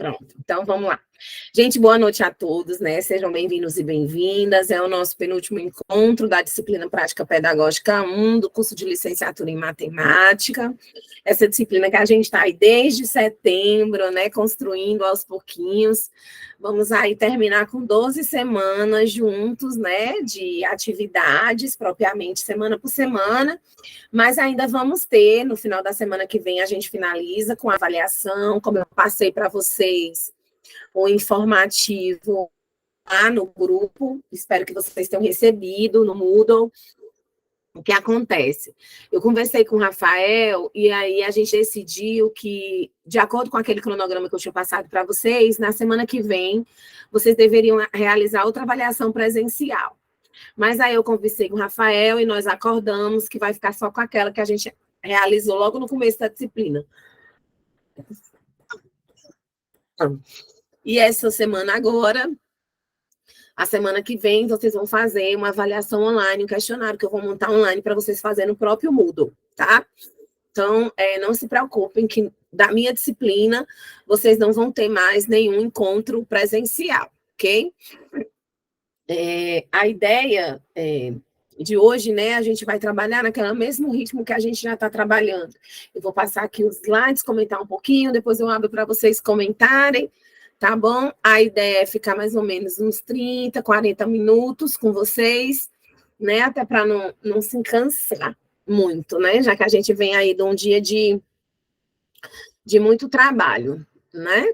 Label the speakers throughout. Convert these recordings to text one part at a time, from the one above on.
Speaker 1: Pronto, então vamos lá. Gente, boa noite a todos, né? Sejam bem-vindos e bem-vindas. É o nosso penúltimo encontro da disciplina Prática Pedagógica 1 do curso de licenciatura em Matemática. Essa disciplina que a gente está aí desde setembro, né? Construindo aos pouquinhos. Vamos aí terminar com 12 semanas juntos, né? De atividades, propriamente semana por semana. Mas ainda vamos ter, no final da semana que vem, a gente finaliza com a avaliação, como eu passei para vocês, o informativo lá no grupo, espero que vocês tenham recebido no Moodle. O que acontece? Eu conversei com o Rafael e aí a gente decidiu que, de acordo com aquele cronograma que eu tinha passado para vocês, na semana que vem, vocês deveriam realizar outra avaliação presencial. Mas aí eu conversei com o Rafael e nós acordamos que vai ficar só com aquela que a gente realizou logo no começo da disciplina. E essa semana agora, a semana que vem, vocês vão fazer uma avaliação online, um questionário que eu vou montar online para vocês fazerem no próprio Moodle, tá? Então, não se preocupem que da minha disciplina, vocês não vão ter mais nenhum encontro presencial, ok? A ideia de hoje, né, a gente vai trabalhar naquele mesmo ritmo que a gente já está trabalhando. Eu vou passar aqui os slides, comentar um pouquinho, depois eu abro para vocês comentarem, tá bom? A ideia é ficar mais ou menos uns 30, 40 minutos com vocês, né, até para não se cansar muito, né, já que a gente vem aí de um dia de muito trabalho, né?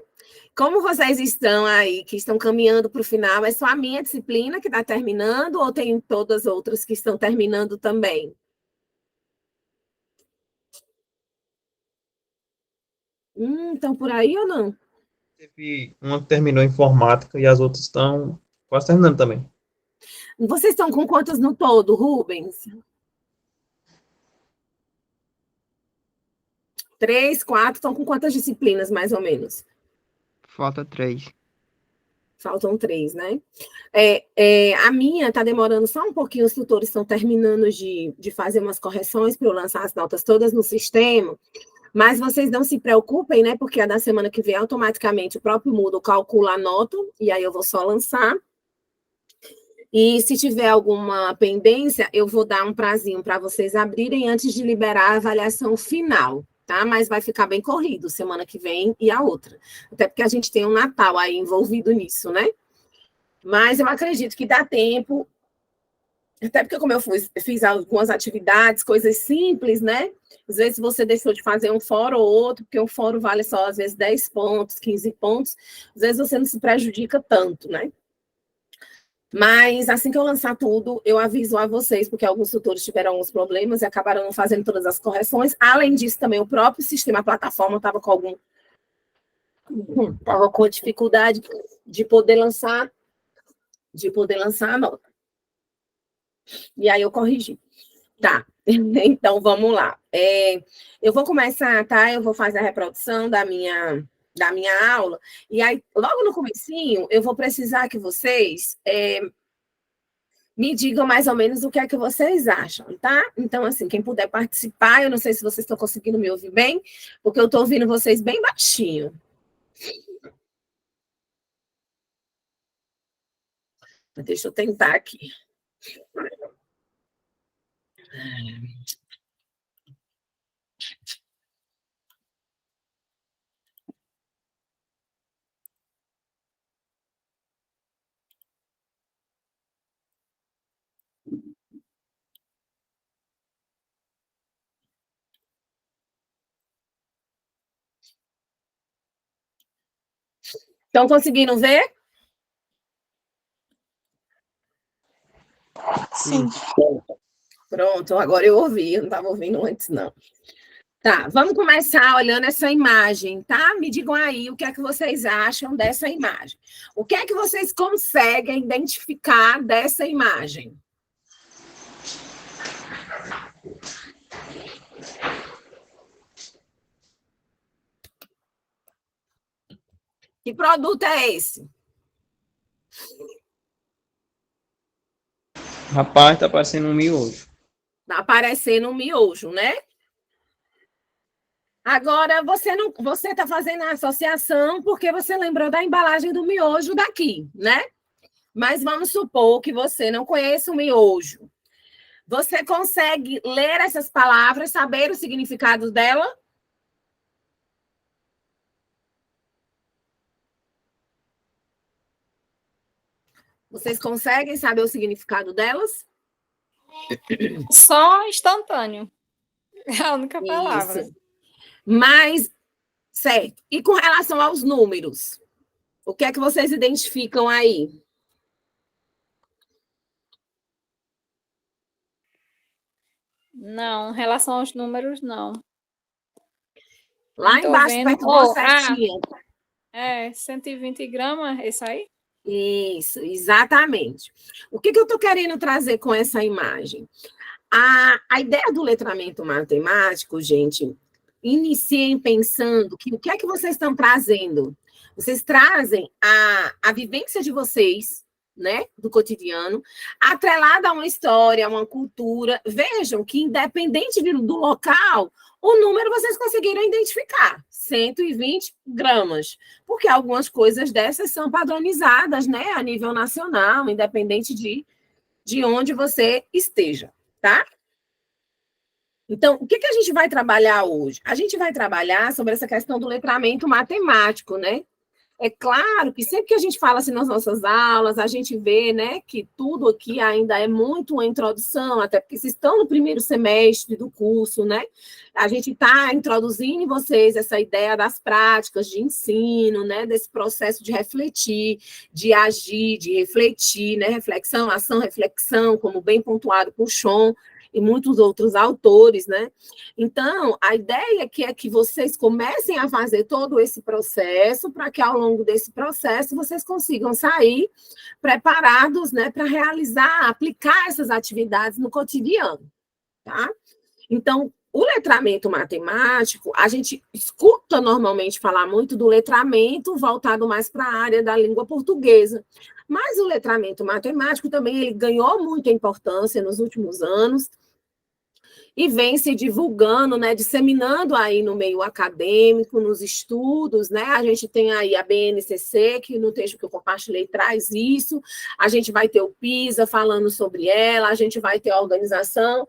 Speaker 1: Como vocês estão aí, que estão caminhando para o final, é só a minha disciplina que está terminando ou tem todas as outras que estão terminando também? Estão por aí ou não?
Speaker 2: Teve uma que terminou informática e as outras estão quase terminando também.
Speaker 1: Vocês estão com quantas no todo, Rubens? 3, 4, estão com quantas disciplinas, mais ou menos?
Speaker 3: Falta 3.
Speaker 1: Faltam 3, né? A minha está demorando só um pouquinho, os tutores estão terminando de fazer umas correções para eu lançar as notas todas no sistema, mas vocês não se preocupem, né? Porque a da semana que vem, automaticamente, o próprio Moodle calcula a nota, e aí eu vou só lançar. E se tiver alguma pendência, eu vou dar um prazinho para vocês abrirem antes de liberar a avaliação final, tá? Mas vai ficar bem corrido semana que vem e a outra. Até porque a gente tem um Natal aí envolvido nisso, né? Mas eu acredito que dá tempo, até porque como eu fiz algumas atividades, coisas simples, né? Às vezes você deixou de fazer um fórum ou outro, porque um fórum vale só, às vezes, 10 pontos, 15 pontos. Às vezes você não se prejudica tanto, né? Mas assim que eu lançar tudo, eu aviso a vocês, porque alguns tutores tiveram alguns problemas e acabaram não fazendo todas as correções. Além disso, também o próprio sistema, a plataforma, estava com dificuldade de poder lançar a nota. E aí eu corrigi. Tá, então vamos lá. Eu vou começar, tá? Eu vou fazer a reprodução da minha aula, e aí, logo no comecinho, eu vou precisar que vocês me digam mais ou menos o que é que vocês acham, tá? Então, assim, quem puder participar, eu não sei se vocês estão conseguindo me ouvir bem, porque eu estou ouvindo vocês bem baixinho. Deixa eu tentar aqui. Estão conseguindo ver?
Speaker 3: Sim.
Speaker 1: Pronto, agora eu ouvi, eu não estava ouvindo antes, não. Tá, vamos começar olhando essa imagem, tá? Me digam aí o que é que vocês acham dessa imagem. O que é que vocês conseguem identificar dessa imagem? Que produto é esse?
Speaker 2: Rapaz, tá parecendo um miojo.
Speaker 1: Tá aparecendo um miojo, né? Agora, você está fazendo a associação porque você lembrou da embalagem do miojo daqui, né? Mas vamos supor que você não conheça o miojo. Você consegue ler essas palavras, saber o significado dela? Vocês conseguem saber o significado delas?
Speaker 4: Só instantâneo. É a única palavra.
Speaker 1: Isso. Mas, certo. E com relação aos números? O que é que vocês identificam aí?
Speaker 4: Não, em relação aos números, não.
Speaker 1: Lá
Speaker 4: Não tô
Speaker 1: embaixo,
Speaker 4: vendo.
Speaker 1: perto da setinha.
Speaker 4: 120 gramas, esse aí?
Speaker 1: Isso, exatamente. O que eu estou querendo trazer com essa imagem? A ideia do letramento matemático, gente, iniciem pensando que o que é que vocês estão trazendo? Vocês trazem a vivência de vocês, né, do cotidiano, atrelada a uma história, a uma cultura. Vejam que, independente do local, o número vocês conseguiram identificar, 120 gramas, porque algumas coisas dessas são padronizadas, né, a nível nacional, independente de onde você esteja, tá? Então, o que a gente vai trabalhar hoje? A gente vai trabalhar sobre essa questão do letramento matemático, né? É claro que sempre que a gente fala assim nas nossas aulas, a gente vê, né, que tudo aqui ainda é muito uma introdução, até porque vocês estão no primeiro semestre do curso, né? A gente está introduzindo em vocês essa ideia das práticas de ensino, né, desse processo de refletir, de agir, de refletir, né? Reflexão, ação, reflexão, como bem pontuado por Sean e muitos outros autores, né? Então, a ideia aqui é que vocês comecem a fazer todo esse processo, para que ao longo desse processo vocês consigam sair preparados, né, para realizar, aplicar essas atividades no cotidiano, tá? Então, o letramento matemático, a gente escuta normalmente falar muito do letramento voltado mais para a área da língua portuguesa, mas o letramento matemático também ele ganhou muita importância nos últimos anos e vem se divulgando, né, disseminando aí no meio acadêmico, nos estudos, né? A gente tem aí a BNCC, que no texto que eu compartilhei traz isso, a gente vai ter o PISA falando sobre ela, a gente vai ter a Organização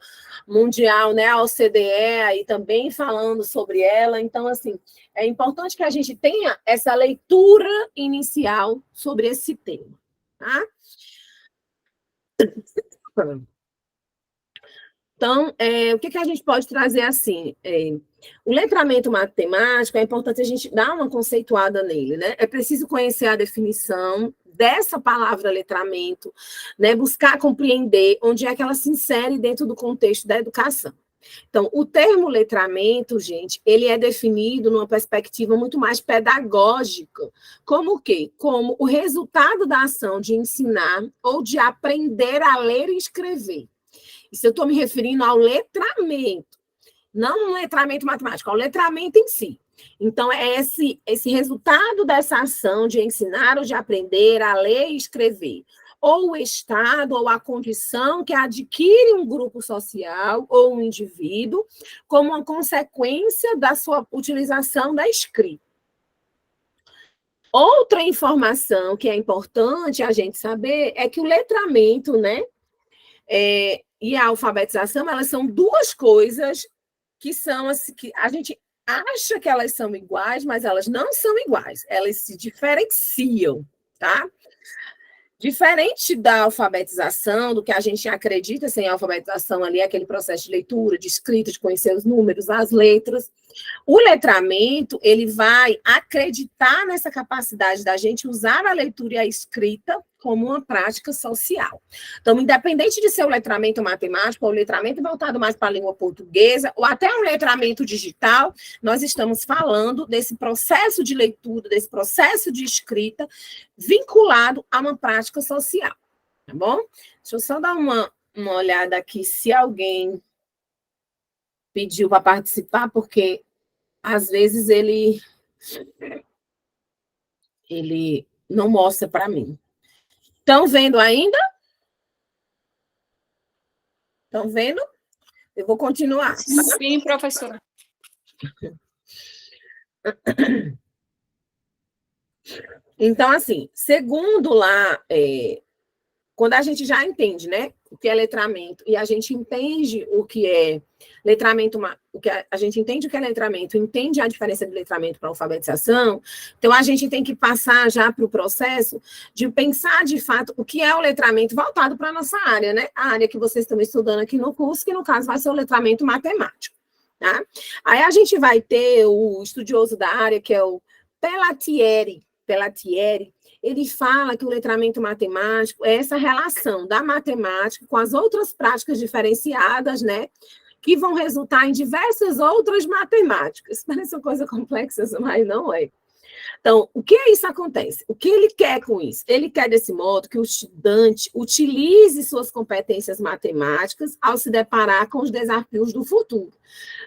Speaker 1: Mundial, né, a OCDE aí também falando sobre ela. Então, assim, é importante que a gente tenha essa leitura inicial sobre esse tema, tá? Então, o que a gente pode trazer assim? O letramento matemático, é importante a gente dar uma conceituada nele, né? É preciso conhecer a definição dessa palavra letramento, né? Buscar compreender onde é que ela se insere dentro do contexto da educação. Então, o termo letramento, gente, ele é definido numa perspectiva muito mais pedagógica. Como o quê? Como o resultado da ação de ensinar ou de aprender a ler e escrever. Isso eu estou me referindo ao letramento, não um letramento matemático, ao letramento em si. Então, é esse resultado dessa ação de ensinar ou de aprender a ler e escrever, ou o estado ou a condição que adquire um grupo social ou um indivíduo como uma consequência da sua utilização da escrita. Outra informação que é importante a gente saber é que o letramento, né, e a alfabetização, elas são duas coisas que são assim, que a gente acha que elas são iguais, mas elas não são iguais, elas se diferenciam, tá? Diferente da alfabetização, do que a gente acredita sem alfabetização ali, aquele processo de leitura, de escrita, de conhecer os números, as letras, o letramento, ele vai acreditar nessa capacidade da gente usar a leitura e a escrita como uma prática social. Então, independente de ser o letramento matemático, ou o letramento voltado mais para a língua portuguesa, ou até um letramento digital, nós estamos falando desse processo de leitura, desse processo de escrita, vinculado a uma prática social, tá bom? Deixa eu só dar uma olhada aqui, se alguém pediu para participar, porque às vezes ele não mostra para mim. Estão vendo ainda? Estão vendo? Eu vou continuar. Tá?
Speaker 4: Sim, professora.
Speaker 1: Então, assim, segundo lá, quando a gente já entende, né, o que é letramento, e a gente entende o que é letramento, a gente entende o que é letramento, entende a diferença de letramento para alfabetização, então a gente tem que passar já para o processo de pensar, de fato, o que é o letramento voltado para a nossa área, né, a área que vocês estão estudando aqui no curso, que no caso vai ser o letramento matemático, tá? Aí a gente vai ter o estudioso da área, que é o Pellatieri, ele fala que o letramento matemático é essa relação da matemática com as outras práticas diferenciadas, né, que vão resultar em diversas outras matemáticas. Parece uma coisa complexa, mas não é. Então, o que é isso acontece? O que ele quer com isso? Ele quer, desse modo, que o estudante utilize suas competências matemáticas ao se deparar com os desafios do futuro.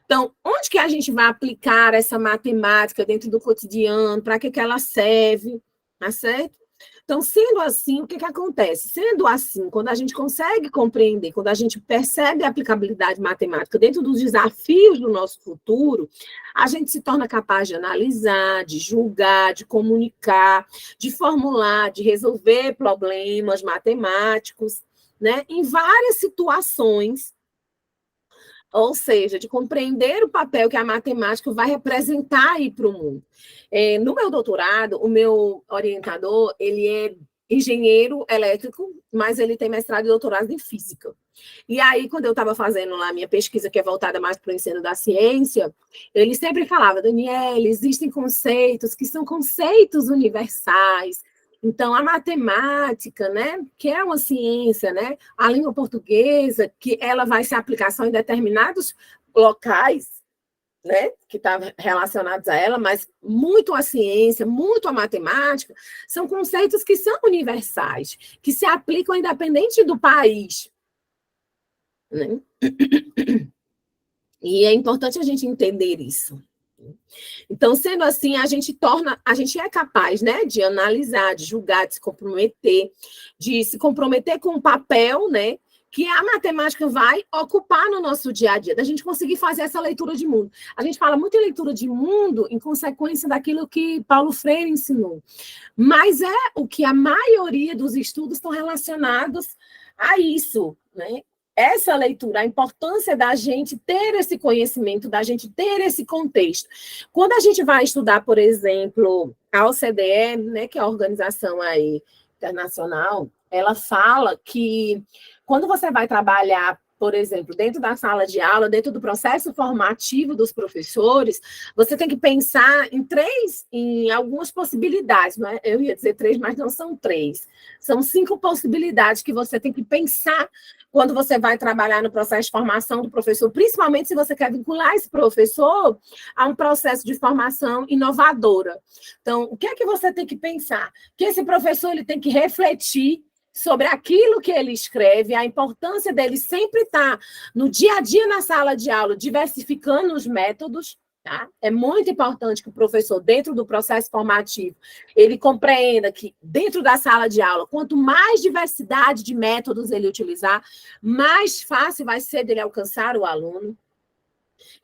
Speaker 1: Então, onde que a gente vai aplicar essa matemática dentro do cotidiano? Para que ela serve? Tá certo? Então, sendo assim, o que acontece? Sendo assim, quando a gente consegue compreender, quando a gente percebe a aplicabilidade matemática dentro dos desafios do nosso futuro, a gente se torna capaz de analisar, de julgar, de comunicar, de formular, de resolver problemas matemáticos, né, em várias situações, ou seja, de compreender o papel que a matemática vai representar aí para o mundo. No meu doutorado, o meu orientador, ele é engenheiro elétrico, mas ele tem mestrado e doutorado em física. E aí, quando eu estava fazendo lá a minha pesquisa, que é voltada mais para o ensino da ciência, ele sempre falava, Daniela, existem conceitos que são conceitos universais. Então, a matemática, né, que é uma ciência, né, a língua portuguesa, que ela vai se aplicar só em determinados locais, né, que estão relacionados a ela, mas muito a ciência, muito a matemática, são conceitos que são universais, que se aplicam independente do país, né? E é importante a gente entender isso. Então, sendo assim, a gente é capaz, né, de analisar, de julgar, de se comprometer com o papel, né, que a matemática vai ocupar no nosso dia a dia, da gente conseguir fazer essa leitura de mundo. A gente fala muito em leitura de mundo em consequência daquilo que Paulo Freire ensinou, mas é o que a maioria dos estudos estão relacionados a isso, né? Essa leitura, a importância da gente ter esse conhecimento, da gente ter esse contexto. Quando a gente vai estudar, por exemplo, a OCDE, né, que é a organização aí internacional, ela fala que quando você vai trabalhar, por exemplo, dentro da sala de aula, dentro do processo formativo dos professores, você tem que pensar em algumas possibilidades. Não é? Eu ia dizer 3, mas não são 3. São 5 possibilidades que você tem que pensar quando você vai trabalhar no processo de formação do professor, principalmente se você quer vincular esse professor a um processo de formação inovadora. Então, o que é que você tem que pensar? Que esse professor ele tem que refletir sobre aquilo que ele escreve, a importância dele sempre estar no dia a dia na sala de aula, diversificando os métodos, tá? É muito importante que o professor, dentro do processo formativo, ele compreenda que, dentro da sala de aula, quanto mais diversidade de métodos ele utilizar, mais fácil vai ser dele alcançar o aluno.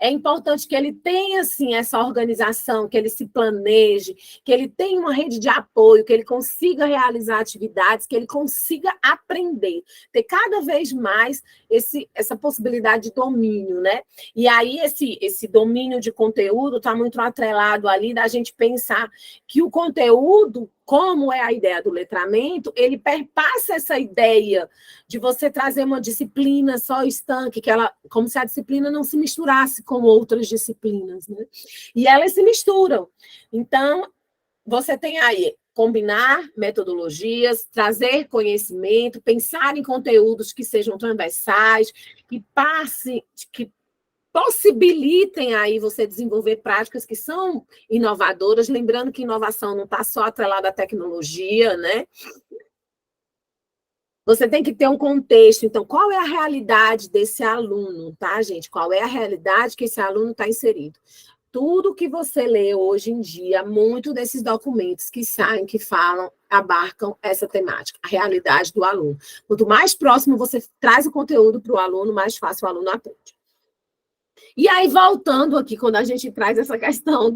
Speaker 1: É importante que ele tenha, assim, essa organização, que ele se planeje, que ele tenha uma rede de apoio, que ele consiga realizar atividades, que ele consiga aprender, ter cada vez mais essa possibilidade de domínio, né? E aí esse domínio de conteúdo está muito atrelado ali da gente pensar que o conteúdo, como é a ideia do letramento, ele perpassa essa ideia de você trazer uma disciplina só estanque, como se a disciplina não se misturasse com outras disciplinas, né? E elas se misturam. Então, você tem aí combinar metodologias, trazer conhecimento, pensar em conteúdos que sejam transversais, que possibilitem aí você desenvolver práticas que são inovadoras, lembrando que inovação não está só atrelada à tecnologia, né? Você tem que ter um contexto. Então, qual é a realidade desse aluno, tá, gente? Qual é a realidade que esse aluno está inserido? Tudo que você lê hoje em dia, muito desses documentos que saem, que falam, abarcam essa temática, a realidade do aluno. Quanto mais próximo você traz o conteúdo para o aluno, mais fácil o aluno aprende. E aí, voltando aqui, quando a gente traz essa questão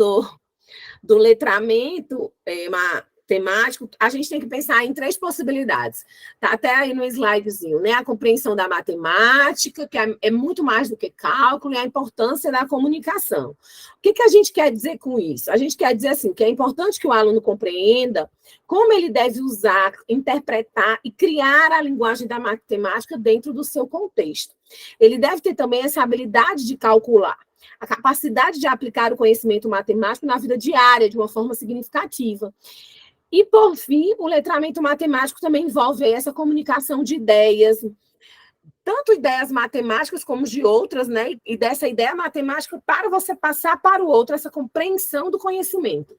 Speaker 1: do letramento matemático, a gente tem que pensar em 3 possibilidades. Está até aí no slidezinho, né? A compreensão da matemática, que é muito mais do que cálculo, e a importância da comunicação. O que a gente quer dizer com isso? A gente quer dizer assim, que é importante que o aluno compreenda como ele deve usar, interpretar e criar a linguagem da matemática dentro do seu contexto. Ele deve ter também essa habilidade de calcular, a capacidade de aplicar o conhecimento matemático na vida diária de uma forma significativa. E, por fim, o letramento matemático também envolve essa comunicação de ideias, tanto ideias matemáticas como de outras, né? E dessa ideia matemática para você passar para o outro, essa compreensão do conhecimento.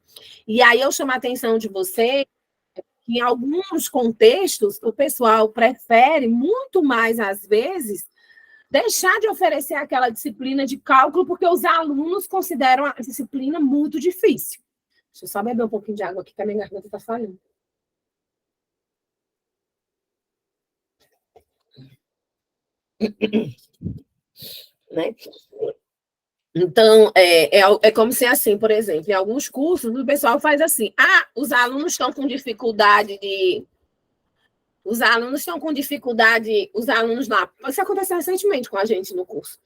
Speaker 1: E aí eu chamo a atenção de você que, em alguns contextos, o pessoal prefere muito mais, às vezes, deixar de oferecer aquela disciplina de cálculo, porque os alunos consideram a disciplina muito difícil. Deixa eu só beber um pouquinho de água aqui, que a minha garganta está falhando. Né? Então, é como se assim, por exemplo, em alguns cursos, o pessoal faz assim, os alunos estão com dificuldade de... Os alunos lá... Isso aconteceu recentemente com a gente no curso.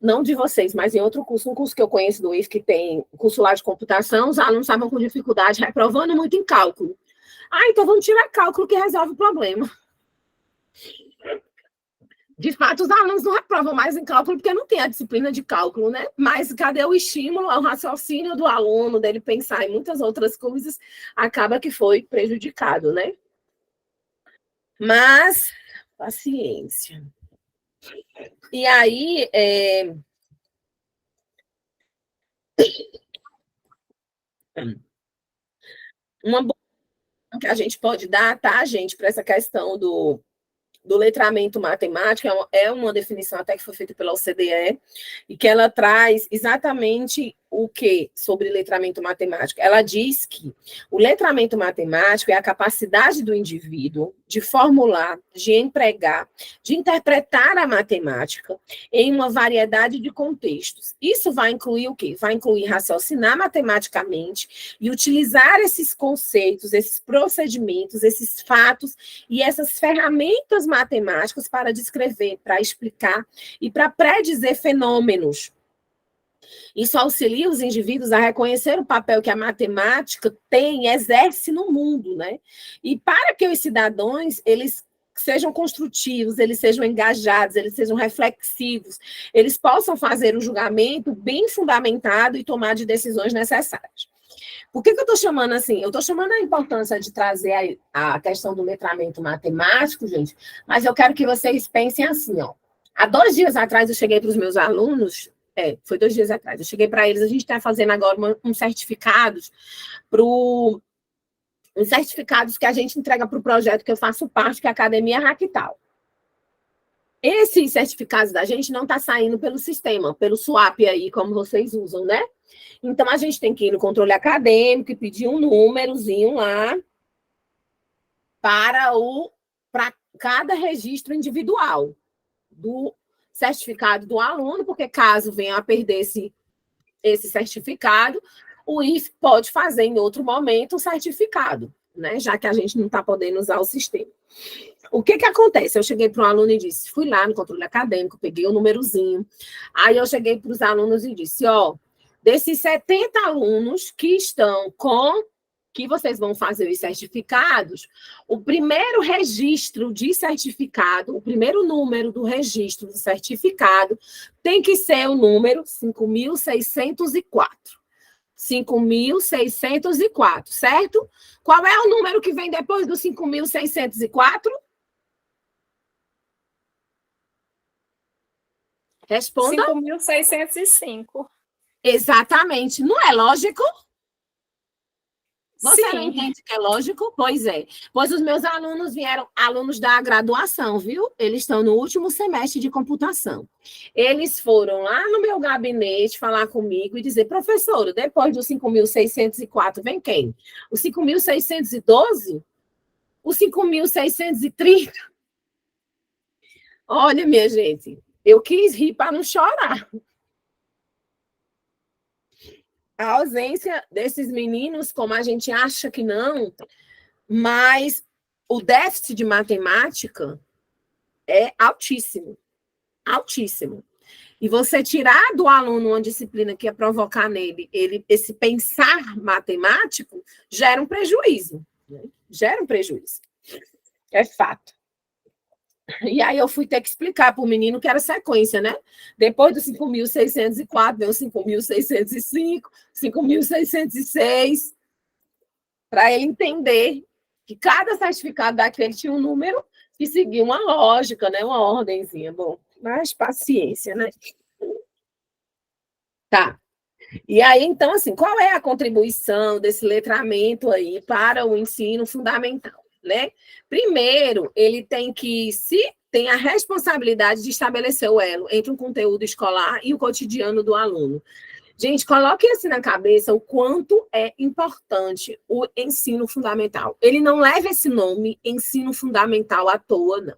Speaker 1: Não de vocês, mas em outro curso, um curso que eu conheço do IF, que tem curso lá de computação, os alunos estavam com dificuldade, reprovando muito em cálculo. Então vamos tirar cálculo que resolve o problema. De fato, os alunos não reprovam mais em cálculo porque não tem a disciplina de cálculo, né? Mas cadê o estímulo, o raciocínio do aluno, dele pensar em muitas outras coisas, acaba que foi prejudicado, né? Mas, paciência. E aí, uma boa que a gente pode dar, tá, gente, para essa questão do letramento matemático, é uma definição até que foi feita pela OCDE, e que ela traz exatamente o que sobre letramento matemático? Ela diz que o letramento matemático é a capacidade do indivíduo de formular, de empregar, de interpretar a matemática em uma variedade de contextos. Isso vai incluir o quê? Vai incluir raciocinar matematicamente e utilizar esses conceitos, esses procedimentos, esses fatos e essas ferramentas matemáticas para descrever, para explicar e para predizer fenômenos. Isso auxilia os indivíduos a reconhecer o papel que a matemática tem e exerce no mundo, né? E para que os cidadãos, eles sejam construtivos, eles sejam engajados, eles sejam reflexivos, eles possam fazer um julgamento bem fundamentado e tomar de decisões necessárias. Por que eu estou chamando assim? Eu estou chamando a importância de trazer a questão do letramento matemático, gente, mas eu quero que vocês pensem assim, ó. Há 2 dias atrás eu cheguei para os meus alunos, foi 2 dias atrás, eu cheguei para eles, a gente está fazendo agora uns certificados uns certificados que a gente entrega para o projeto que eu faço parte, que é a Academia Ractal. Esses certificados da gente não está saindo pelo sistema, pelo SWAP aí, como vocês usam, né? Então, a gente tem que ir no controle acadêmico e pedir um númerozinho lá para cada registro individual do certificado do aluno, porque caso venha a perder esse certificado, o IF pode fazer em outro momento o certificado, né? Já que a gente não está podendo usar o sistema. O que acontece? Eu cheguei para um aluno e disse, fui lá no controle acadêmico, peguei o númerozinho, aí eu cheguei para os alunos e disse, desses 70 alunos que estão que vocês vão fazer os certificados, o primeiro registro de certificado, o primeiro número do registro do certificado tem que ser o número 5.604. 5.604, certo? Qual é o número que vem depois do 5.604? Responda.
Speaker 4: 5.605.
Speaker 1: Exatamente. Não é lógico? Você
Speaker 4: Sim.
Speaker 1: não entende que é lógico? Pois é. Pois os meus alunos vieram, alunos da graduação, viu? Eles estão no último semestre de computação. Eles foram lá no meu gabinete falar comigo e dizer, professora, depois do 5.604 vem quem? O 5.612? O 5.630? Olha, minha gente, eu quis rir para não chorar. a ausência desses meninos, como a gente acha que não, mas o déficit de matemática é altíssimo, altíssimo. E você tirar do aluno uma disciplina que ia provocar nele esse pensar matemático, gera um prejuízo. Né? Gera um prejuízo. É fato. E aí eu fui ter que explicar para o menino que era sequência, né? Depois do 5.604, veio o 5.605, 5.606, para ele entender que cada certificado daquele tinha um número e seguia uma lógica, né? Uma ordenzinha. Bom, mas paciência, né? Tá. E aí, então, assim, qual é a contribuição desse letramento aí para o ensino fundamental, né? Primeiro, ele tem a responsabilidade de estabelecer o elo entre o conteúdo escolar e o cotidiano do aluno. Gente, coloque assim na cabeça o quanto é importante o ensino fundamental. Ele não leva esse nome, ensino fundamental, à toa, não.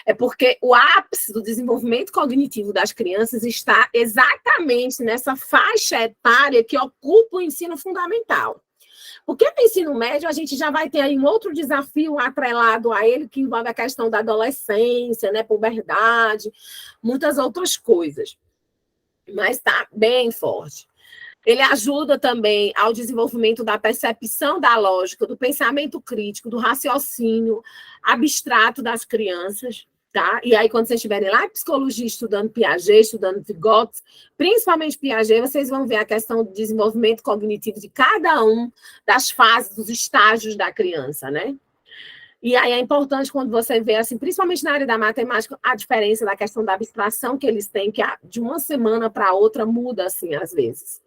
Speaker 1: É porque o ápice do desenvolvimento cognitivo das crianças está exatamente nessa faixa etária que ocupa o ensino fundamental. Porque no ensino médio a gente já vai ter aí um outro desafio atrelado a ele, que envolve a questão da adolescência, né, puberdade, muitas outras coisas. Mas está bem forte. Ele ajuda também ao desenvolvimento da percepção da lógica, do pensamento crítico, do raciocínio abstrato das crianças, tá? E aí, quando vocês estiverem lá em psicologia, estudando Piaget, estudando Vygotsky, principalmente Piaget, vocês vão ver a questão do desenvolvimento cognitivo de cada um das fases, dos estágios da criança, né? E aí é importante quando você vê, assim, principalmente na área da matemática, a diferença da questão da abstração que eles têm, que de uma semana para outra muda, assim, às vezes.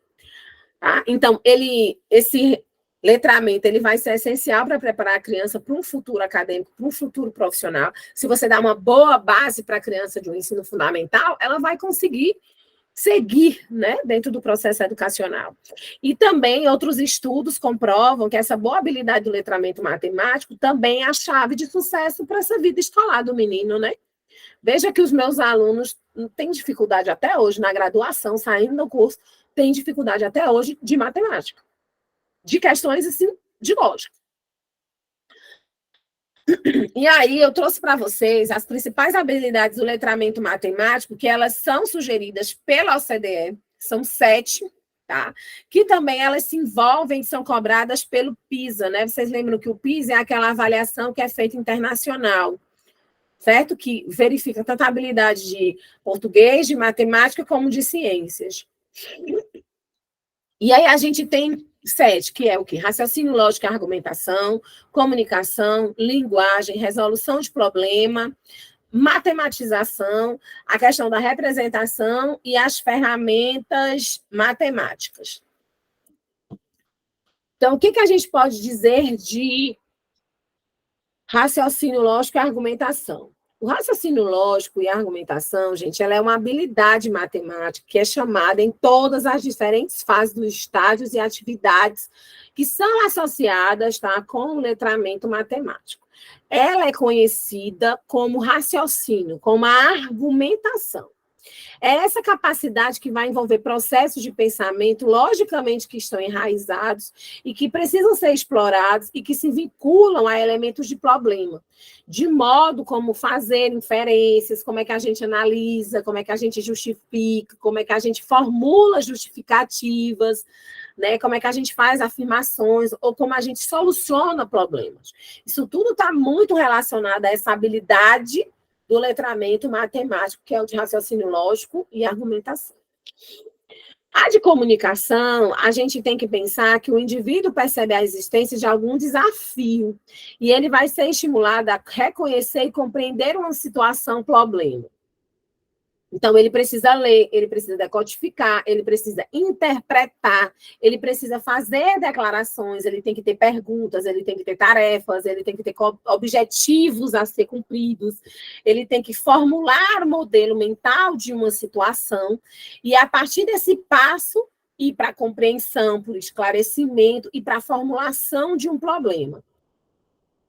Speaker 1: Tá? Então, esse letramento ele vai ser essencial para preparar a criança para um futuro acadêmico, para um futuro profissional. Se você dá uma boa base para a criança de um ensino fundamental, ela vai conseguir seguir, né, dentro do processo educacional. E também outros estudos comprovam que essa boa habilidade do letramento matemático também é a chave de sucesso para essa vida escolar do menino, né? Veja que os meus alunos têm dificuldade até hoje na graduação, saindo do curso, têm dificuldade até hoje de matemática, de questões assim, de lógica. E aí eu trouxe para vocês as principais habilidades do letramento matemático, que elas são sugeridas pela OCDE, são 7, tá? Que também elas se envolvem, são cobradas pelo PISA, né? Vocês lembram que o PISA é aquela avaliação que é feita internacional, certo? Que verifica tanto a habilidade de português, de matemática, como de ciências. E aí a gente tem 7, que é o quê? Raciocínio lógico e argumentação, comunicação, linguagem, resolução de problema, matematização, a questão da representação e as ferramentas matemáticas. Então, o que a gente pode dizer de raciocínio lógico e argumentação? O raciocínio lógico e a argumentação, gente, ela é uma habilidade matemática que é chamada em todas as diferentes fases dos estágios e atividades que são associadas, tá, com o letramento matemático. Ela é conhecida como raciocínio, como a argumentação. É essa capacidade que vai envolver processos de pensamento, logicamente, que estão enraizados e que precisam ser explorados e que se vinculam a elementos de problema, de modo como fazer inferências, como é que a gente analisa, como é que a gente justifica, como é que a gente formula justificativas, né? Como é que a gente faz afirmações ou como a gente soluciona problemas. Isso tudo está muito relacionado a essa habilidade do letramento matemático, que é o de raciocínio lógico e argumentação. A de comunicação, a gente tem que pensar que o indivíduo percebe a existência de algum desafio e ele vai ser estimulado a reconhecer e compreender uma situação, problema. Então, ele precisa ler, ele precisa decodificar, ele precisa interpretar, ele precisa fazer declarações, ele tem que ter perguntas, ele tem que ter tarefas, ele tem que ter objetivos a ser cumpridos, ele tem que formular o modelo mental de uma situação, e a partir desse passo, ir para a compreensão, para o esclarecimento e para a formulação de um problema.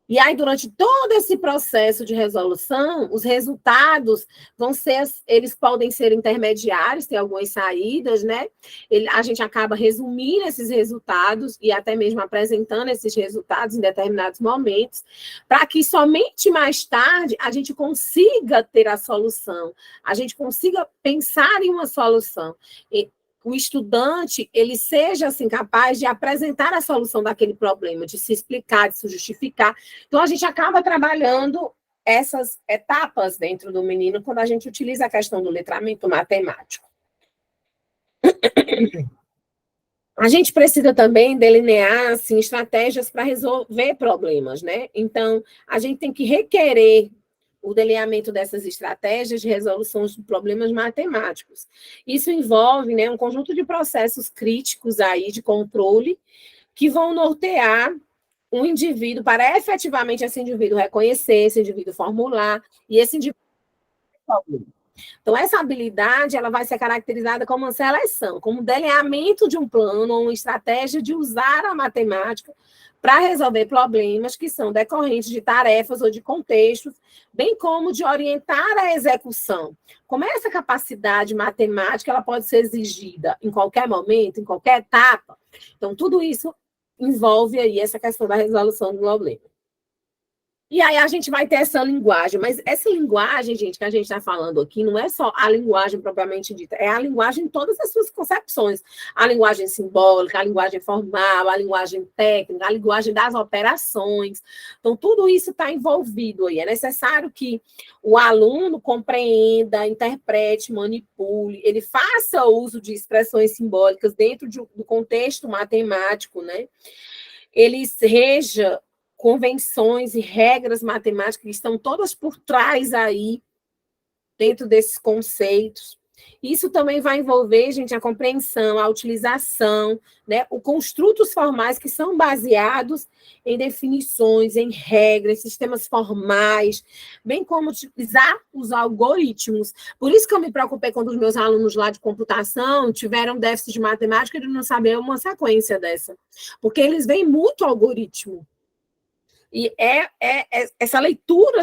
Speaker 1: E aí, durante todo esse processo de resolução, os resultados vão ser, eles podem ser intermediários, tem algumas saídas, né? A gente acaba resumindo esses resultados e até mesmo apresentando esses resultados em determinados momentos, para que somente mais tarde a gente consiga ter a solução, a gente consiga pensar em uma solução. O estudante, ele seja assim capaz de apresentar a solução daquele problema, de se explicar, de se justificar. Então, a gente acaba trabalhando essas etapas dentro do menino quando a gente utiliza a questão do letramento matemático. A gente precisa também delinear assim, estratégias para resolver problemas, né? Então, a gente tem que requerer o delineamento dessas estratégias de resolução de problemas matemáticos. Isso envolve, né, um conjunto de processos críticos aí de controle que vão nortear um indivíduo para efetivamente esse indivíduo reconhecer, esse indivíduo formular e esse indivíduo. Então, essa habilidade ela vai ser caracterizada como uma seleção, como um delineamento de um plano ou uma estratégia de usar a matemática para resolver problemas que são decorrentes de tarefas ou de contextos, bem como de orientar a execução. Como essa capacidade matemática ela pode ser exigida em qualquer momento, em qualquer etapa. Então, tudo isso envolve aí essa questão da resolução do problema. E aí a gente vai ter essa linguagem, mas essa linguagem, gente, que a gente está falando aqui, não é só a linguagem propriamente dita, é a linguagem em todas as suas concepções. A linguagem simbólica, a linguagem formal, a linguagem técnica, a linguagem das operações. Então, tudo isso está envolvido aí. É necessário que o aluno compreenda, interprete, manipule, ele faça uso de expressões simbólicas dentro do contexto matemático, né? Ele reja convenções e regras matemáticas que estão todas por trás aí, dentro desses conceitos. Isso também vai envolver, gente, a compreensão, a utilização, né, os construtos formais que são baseados em definições, em regras, sistemas formais, bem como utilizar os algoritmos. Por isso que eu me preocupei quando os meus alunos lá de computação tiveram déficit de matemática e não sabiam uma sequência dessa, porque eles veem muito algoritmo. E essa leitura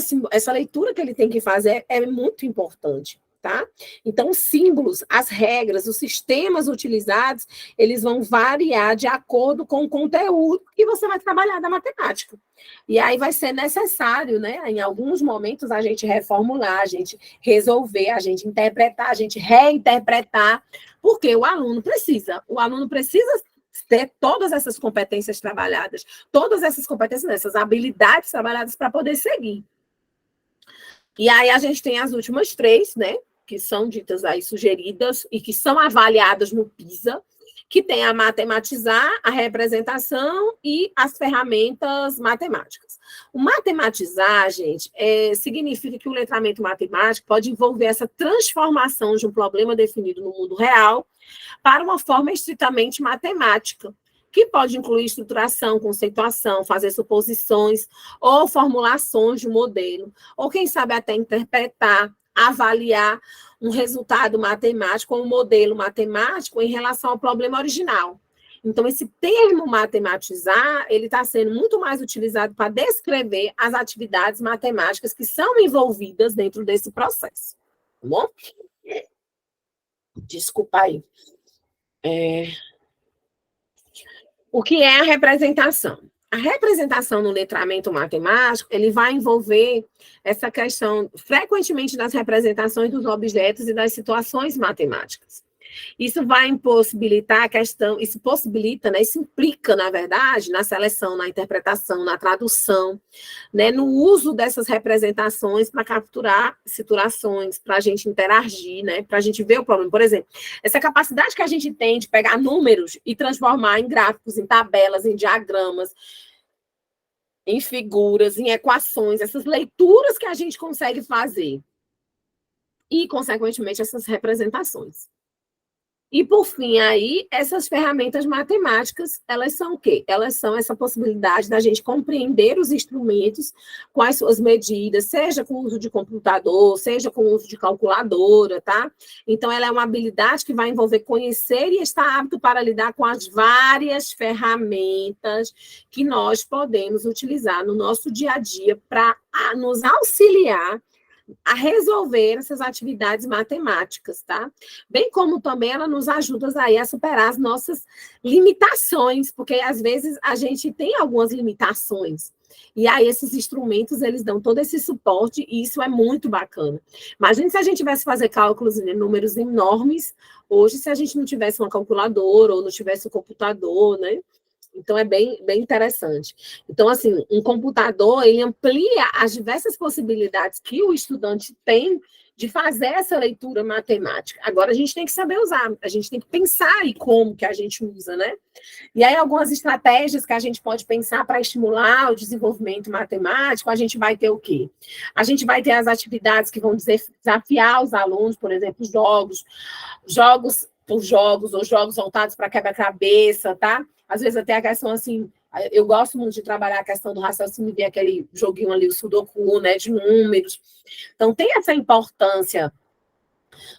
Speaker 1: que ele tem que fazer é muito importante, tá? Então, os símbolos, as regras, os sistemas utilizados, eles vão variar de acordo com o conteúdo que você vai trabalhar da matemática. E aí vai ser necessário, né, em alguns momentos, a gente reformular, a gente resolver, a gente interpretar, a gente reinterpretar, porque o aluno precisa ter todas essas competências trabalhadas, todas essas competências, essas habilidades trabalhadas para poder seguir. E aí a gente tem as últimas 3, né, que são ditas aí sugeridas e que são avaliadas no PISA, que tem a matematizar, a representação e as ferramentas matemáticas. O matematizar, gente, significa que o letramento matemático pode envolver essa transformação de um problema definido no mundo real para uma forma estritamente matemática, que pode incluir estruturação, conceituação, fazer suposições ou formulações de modelo, ou quem sabe até interpretar, avaliar um resultado matemático ou um modelo matemático em relação ao problema original. Então, esse termo matematizar, ele está sendo muito mais utilizado para descrever as atividades matemáticas que são envolvidas dentro desse processo. Tá bom? Desculpa aí. O que é a representação? A representação no letramento matemático, ele vai envolver essa questão, frequentemente, das representações dos objetos e das situações matemáticas. Isso vai impossibilitar a questão, isso possibilita, né, isso implica, na verdade, na seleção, na interpretação, na tradução, né, no uso dessas representações para capturar situações, para a gente interagir, né, para a gente ver o problema. Por exemplo, essa capacidade que a gente tem de pegar números e transformar em gráficos, em tabelas, em diagramas, em figuras, em equações, essas leituras que a gente consegue fazer e, consequentemente, essas representações. E, por fim, aí, essas ferramentas matemáticas, elas são o quê? Elas são essa possibilidade da gente compreender os instrumentos com as suas medidas, seja com o uso de computador, seja com o uso de calculadora, tá? Então, ela é uma habilidade que vai envolver conhecer e estar apto para lidar com as várias ferramentas que nós podemos utilizar no nosso dia a dia para nos auxiliar a resolver essas atividades matemáticas, tá? Bem como também ela nos ajuda aí a superar as nossas limitações, porque às vezes a gente tem algumas limitações. E aí esses instrumentos, eles dão todo esse suporte e isso é muito bacana. Imagina se a gente tivesse que fazer cálculos em números enormes, hoje se a gente não tivesse uma calculadora ou não tivesse um computador, né? Então, é bem interessante. Então, assim, um computador, ele amplia as diversas possibilidades que o estudante tem de fazer essa leitura matemática. Agora, a gente tem que saber usar, a gente tem que pensar em como que a gente usa, né? E aí, algumas estratégias que a gente pode pensar para estimular o desenvolvimento matemático, a gente vai ter o quê? A gente vai ter as atividades que vão desafiar os alunos, por exemplo, jogos por jogos, ou jogos voltados para quebra-cabeça, tá? Às vezes até a questão, assim, eu gosto muito de trabalhar a questão do raciocínio, ver aquele joguinho ali, o Sudoku, né, de números. Então, tem essa importância.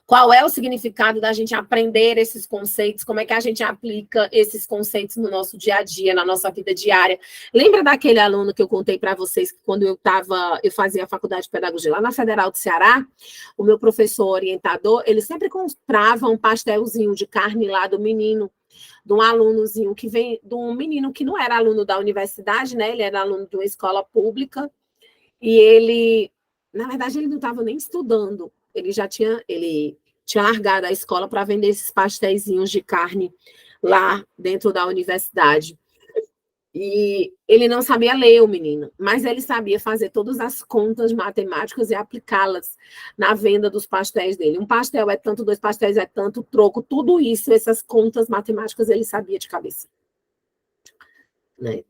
Speaker 1: Qual é o significado da gente aprender esses conceitos? Como é que a gente aplica esses conceitos no nosso dia a dia, na nossa vida diária? Lembra daquele aluno que eu contei para vocês que quando eu fazia a faculdade de pedagogia lá na Federal do Ceará, o meu professor orientador, ele sempre comprava um pastelzinho de carne lá do menino, de um alunozinho que vem, de um menino que não era aluno da universidade, né? Ele era aluno de uma escola pública, e ele, na verdade, ele não estava nem estudando, ele tinha largado a escola para vender esses pastéisinhos de carne lá dentro da universidade. E ele não sabia ler, o menino, mas ele sabia fazer todas as contas matemáticas e aplicá-las na venda dos pastéis dele. Um pastel é tanto, 2 pastéis é tanto, troco, tudo isso, essas contas matemáticas ele sabia de cabeça, né?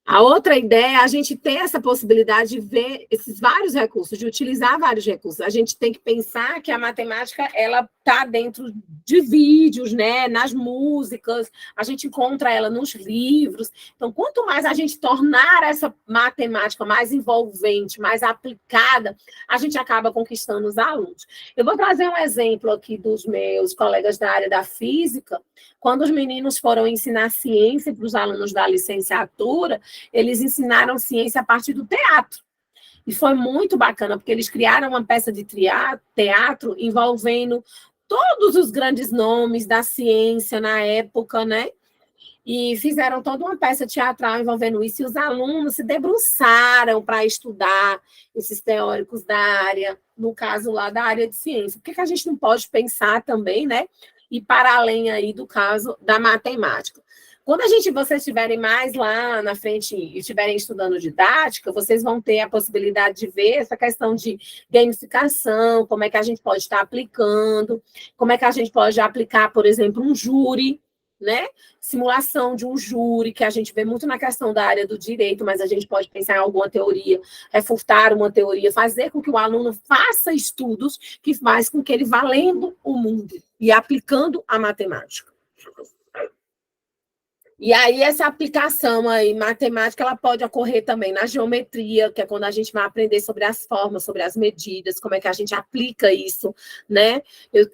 Speaker 1: A outra ideia é a gente ter essa possibilidade de ver esses vários recursos, de utilizar vários recursos. A gente tem que pensar que a matemática, ela está dentro de vídeos, né, nas músicas, a gente encontra ela nos livros. Então, quanto mais a gente tornar essa matemática mais envolvente, mais aplicada, a gente acaba conquistando os alunos. Eu vou trazer um exemplo aqui dos meus colegas da área da física. Quando os meninos foram ensinar ciência para os alunos da licenciatura, eles ensinaram ciência a partir do teatro. E foi muito bacana, porque eles criaram uma peça de teatro envolvendo todos os grandes nomes da ciência na época, né? E fizeram toda uma peça teatral envolvendo isso, e os alunos se debruçaram para estudar esses teóricos da área, no caso lá da área de ciência. Por que a gente não pode pensar também, né? E para além aí do caso da matemática. Quando vocês estiverem mais lá na frente e estiverem estudando didática, vocês vão ter a possibilidade de ver essa questão de gamificação, como é que a gente pode estar aplicando, como é que a gente pode aplicar, por exemplo, um júri, né? Simulação de um júri, que a gente vê muito na questão da área do direito, mas a gente pode pensar em alguma teoria, refutar uma teoria, fazer com que o aluno faça estudos que faz com que ele vá lendo o mundo e aplicando a matemática. E aí, essa aplicação aí, matemática, ela pode ocorrer também na geometria, que é quando a gente vai aprender sobre as formas, sobre as medidas, como é que a gente aplica isso, né?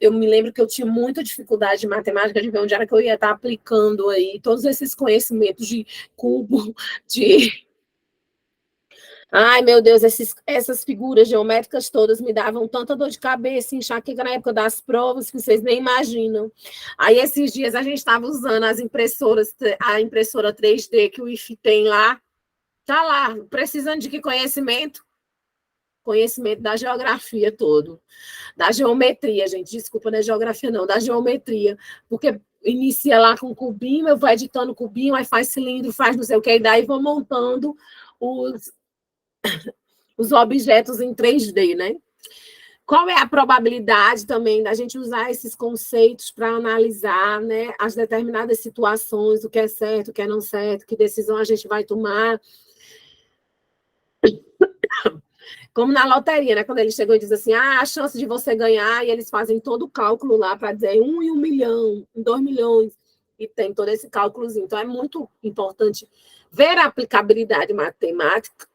Speaker 1: Eu me lembro que eu tinha muita dificuldade de matemática, de ver onde era que eu ia estar aplicando aí todos esses conhecimentos de cubo, de... Ai, meu Deus, essas figuras geométricas todas me davam tanta dor de cabeça, enxaqueca na época das provas, que vocês nem imaginam. Aí, esses dias, a gente estava usando a impressora 3D que o IFE tem lá. Tá lá, precisando de que conhecimento? Conhecimento da geografia todo. Da geometria, gente, desculpa, não é geografia não, da geometria. Porque inicia lá com cubinho, eu vou editando cubinho, aí faz cilindro, faz não sei o que, e daí vou montando os objetos em 3D, né? Qual é a probabilidade também da gente usar esses conceitos para analisar, né, as determinadas situações, o que é certo, o que é não certo, que decisão a gente vai tomar? Como na loteria, né? Quando ele chegou e diz assim, a chance de você ganhar, e eles fazem todo o cálculo lá para dizer 1 em 1 milhão, em 2 milhões, e tem todo esse cálculozinho. Então, é muito importante ver a aplicabilidade matemática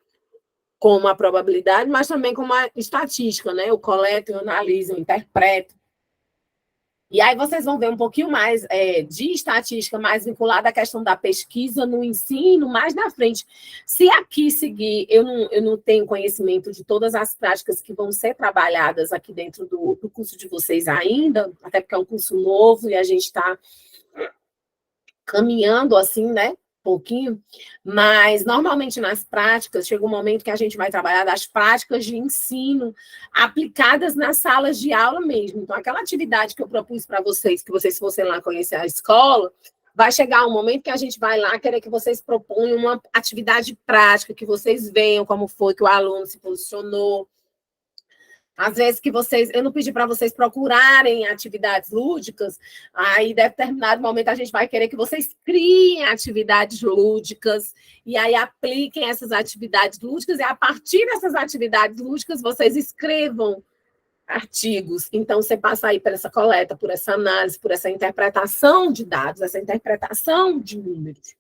Speaker 1: como a probabilidade, mas também como a estatística, né? Eu coleto, eu analiso, eu interpreto. E aí vocês vão ver um pouquinho mais de estatística, mais vinculada à questão da pesquisa no ensino, mais na frente. Se aqui seguir, eu não tenho conhecimento de todas as práticas que vão ser trabalhadas aqui dentro do curso de vocês ainda, até porque é um curso novo e a gente está caminhando assim, né? Pouquinho, mas normalmente nas práticas chega um momento que a gente vai trabalhar das práticas de ensino aplicadas nas salas de aula mesmo. Então, aquela atividade que eu propus para vocês, que vocês fossem lá conhecer a escola, vai chegar um momento que a gente vai lá querer que vocês proponham uma atividade prática, que vocês vejam como foi que o aluno se posicionou. Às vezes que eu não pedi para vocês procurarem atividades lúdicas, aí, em determinado momento, a gente vai querer que vocês criem atividades lúdicas, e aí apliquem essas atividades lúdicas, e a partir dessas atividades lúdicas, vocês escrevam artigos. Então, você passa aí por essa coleta, por essa análise, por essa interpretação de dados, essa interpretação de números.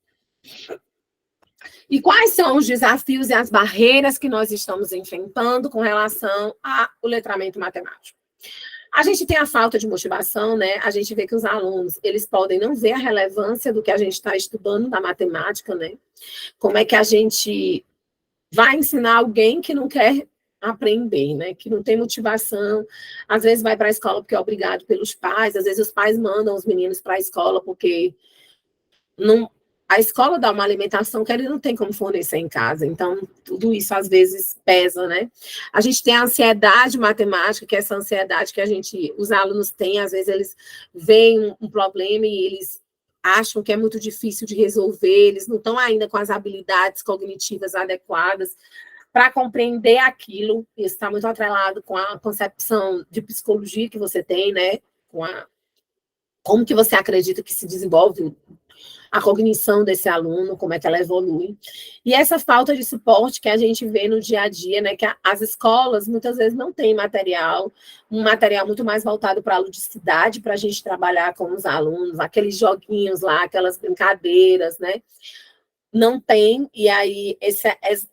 Speaker 1: E quais são os desafios e as barreiras que nós estamos enfrentando com relação ao letramento matemático? A gente tem a falta de motivação, né? A gente vê que os alunos, eles podem não ver a relevância do que a gente está estudando na matemática, né? Como é que a gente vai ensinar alguém que não quer aprender, né? Que não tem motivação, às vezes vai para a escola porque é obrigado pelos pais, às vezes os pais mandam os meninos para a escola porque a escola dá uma alimentação que ele não tem como fornecer em casa, então tudo isso às vezes pesa, né? A gente tem a ansiedade matemática, que é essa ansiedade que os alunos têm, às vezes eles veem um problema e eles acham que é muito difícil de resolver, eles não estão ainda com as habilidades cognitivas adequadas para compreender aquilo. Isso está muito atrelado com a concepção de psicologia que você tem, né? Como que você acredita que se desenvolve a cognição desse aluno, como é que ela evolui. E essa falta de suporte que a gente vê no dia a dia, né, que as escolas muitas vezes não têm um material muito mais voltado para a ludicidade, para a gente trabalhar com os alunos, aqueles joguinhos lá, aquelas brincadeiras, né? Não tem, e aí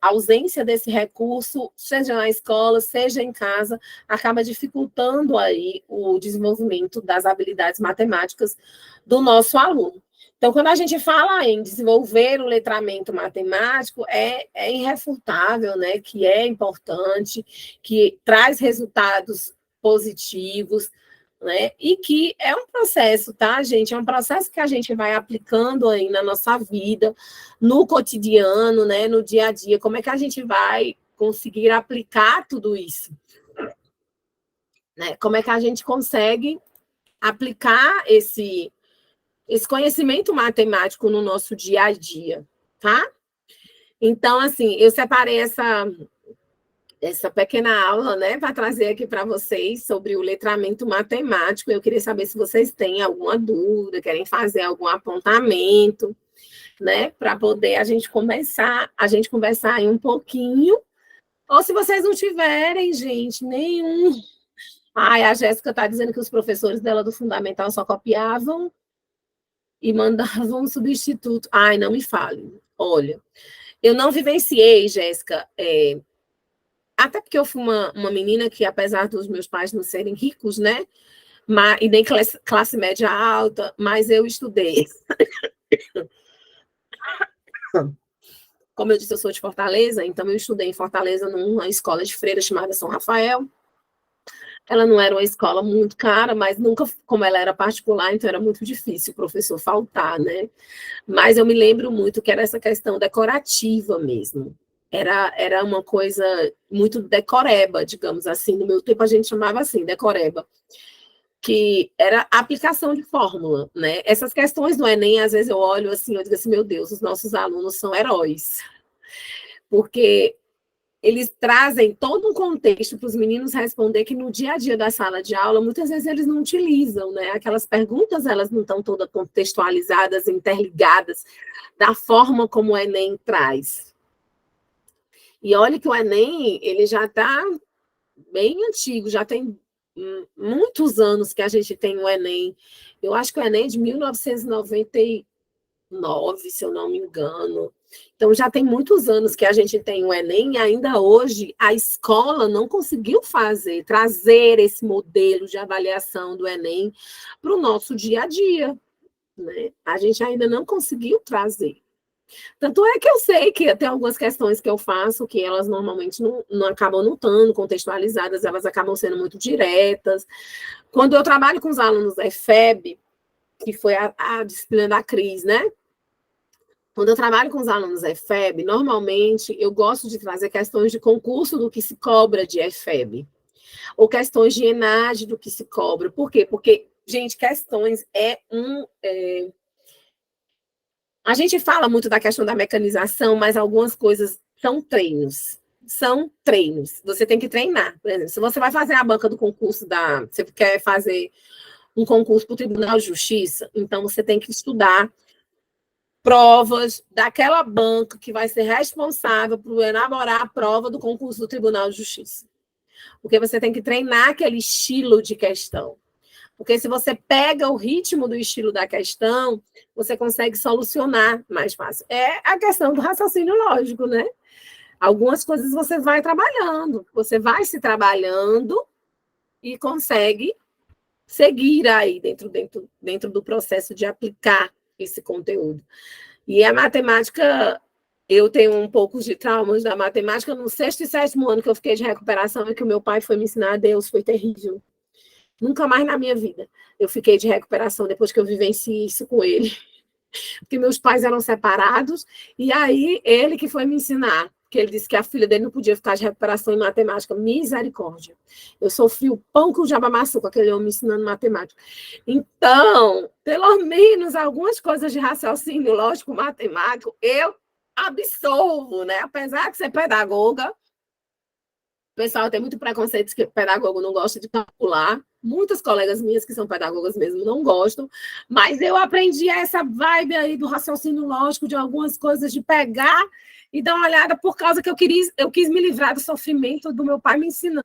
Speaker 1: a ausência desse recurso, seja na escola, seja em casa, acaba dificultando aí o desenvolvimento das habilidades matemáticas do nosso aluno. Então, quando a gente fala em desenvolver o letramento matemático, é irrefutável, né, que é importante, que traz resultados positivos, né, e que é um processo, tá, gente? É um processo que a gente vai aplicando aí na nossa vida, no cotidiano, né, no dia a dia. Como é que a gente vai conseguir aplicar tudo isso? Né? Como é que a gente consegue aplicar esse conhecimento matemático no nosso dia a dia, tá? Então, assim, eu separei essa pequena aula, né, para trazer aqui para vocês sobre o letramento matemático. Eu queria saber se vocês têm alguma dúvida, querem fazer algum apontamento, né, para poder a gente conversar aí um pouquinho, ou se vocês não tiverem, gente, nenhum. Ai, a Jéssica está dizendo que os professores dela do Fundamental só copiavam e mandavam um substituto. Ai, não me fale. Olha, eu não vivenciei, Jéssica, até porque eu fui uma menina que, apesar dos meus pais não serem ricos, né, e nem classe média alta, mas eu estudei. Como eu disse, eu sou de Fortaleza, então eu estudei em Fortaleza numa escola de freira chamada São Rafael. Ela não era uma escola muito cara, mas nunca, como ela era particular, então era muito difícil o professor faltar, né? Mas eu me lembro muito que era essa questão decorativa mesmo. Era uma coisa muito decoreba, digamos assim. No meu tempo a gente chamava assim, decoreba, que era a aplicação de fórmula, né? Essas questões do Enem, às vezes eu olho assim, eu digo assim, meu Deus, os nossos alunos são heróis. Porque eles trazem todo um contexto para os meninos responder que no dia a dia da sala de aula, muitas vezes eles não utilizam, né? Aquelas perguntas, elas não estão todas contextualizadas, interligadas, da forma como o Enem traz. E olha que o Enem, ele já está bem antigo, já tem muitos anos que a gente tem o Enem. Eu acho que o Enem é de 1999, se eu não me engano. Então, já tem muitos anos que a gente tem o Enem e ainda hoje a escola não conseguiu trazer esse modelo de avaliação do Enem para o nosso dia a dia, né? A gente ainda não conseguiu trazer. Tanto é que eu sei que tem algumas questões que eu faço que elas normalmente não acabam não estando contextualizadas, elas acabam sendo muito diretas. Quando eu trabalho com os alunos da EFEB, que foi a disciplina da Cris, né? Quando eu trabalho com os alunos da EFEB, normalmente eu gosto de trazer questões de concurso do que se cobra de EFEB, ou questões de ENAD do que se cobra. Por quê? Porque, gente, questões A gente fala muito da questão da mecanização, mas algumas coisas são treinos. São treinos. Você tem que treinar. Por exemplo, se você vai fazer a banca do concurso você quer fazer um concurso para o Tribunal de Justiça, então você tem que estudar provas daquela banca que vai ser responsável por elaborar a prova do concurso do Tribunal de Justiça. Porque você tem que treinar aquele estilo de questão. Porque se você pega o ritmo do estilo da questão, você consegue solucionar mais fácil. É a questão do raciocínio lógico, né? Algumas coisas você vai trabalhando, você vai se trabalhando e consegue seguir aí dentro do processo de aplicar esse conteúdo. E a matemática, eu tenho um pouco de traumas da matemática. No 6º e 7º ano que eu fiquei de recuperação, é que o meu pai foi me ensinar a Deus, foi terrível. Nunca mais na minha vida eu fiquei de recuperação depois que eu vivenciei isso com ele. Porque meus pais eram separados, e aí ele que foi me ensinar, que ele disse que a filha dele não podia ficar de recuperação em matemática. Misericórdia. Eu sofri o pão que o diabo amassou com aquele homem me ensinando matemática. Então, pelo menos algumas coisas de raciocínio lógico, matemático, eu absolvo, né? Apesar de ser pedagoga, o pessoal tem muito preconceito que pedagogo não gosta de calcular. Muitas colegas minhas que são pedagogas mesmo não gostam, mas eu aprendi essa vibe aí do raciocínio lógico, de algumas coisas, de pegar e dar uma olhada, por causa que eu quis me livrar do sofrimento do meu pai me ensinando.